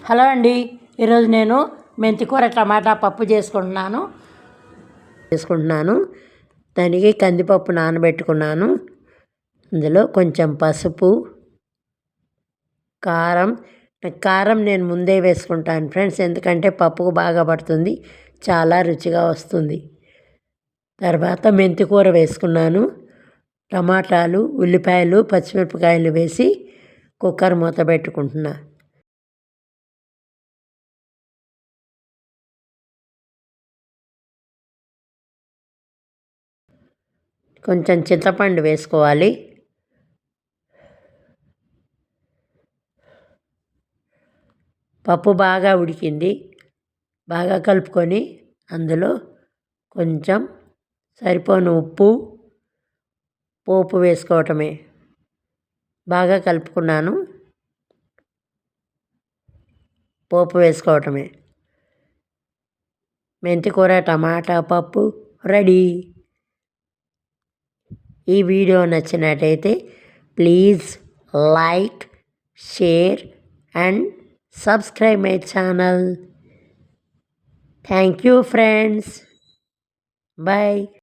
Hello అండి, ఈరోజు నేను మెంతికూర టమాటా పప్పు చేసుకుంటున్నాను. దానికి కందిపప్పు నానబెట్టుకున్నాను. అందులో కొంచెం పసుపు, కారం నేను ముందే వేసుకుంటాను ఫ్రెండ్స్, ఎందుకంటే పప్పుకు బాగా పడుతుంది, చాలా రుచిగా వస్తుంది. తర్వాత మెంతికూర వేసుకున్నాను. టమాటాలు, ఉల్లిపాయలు, పచ్చిమిరపకాయలు వేసి కుక్కర్ మూత పెట్టుకుంటున్నా. కొంచెం చింతపండు వేసుకోవాలి. పప్పు బాగా ఉడికింది. బాగా కలుపుకొని అందులో కొంచెం సరిపోను ఉప్పు, పోపు వేసుకోవటమే. బాగా కలుపుకున్నాను. పోపు వేసుకోవటమే. మెంతికూర టమాటా పప్పు రెడీ. ఈ వీడియో నచ్చినట్టయితే please like, share and subscribe my channel. Thank you friends. Bye.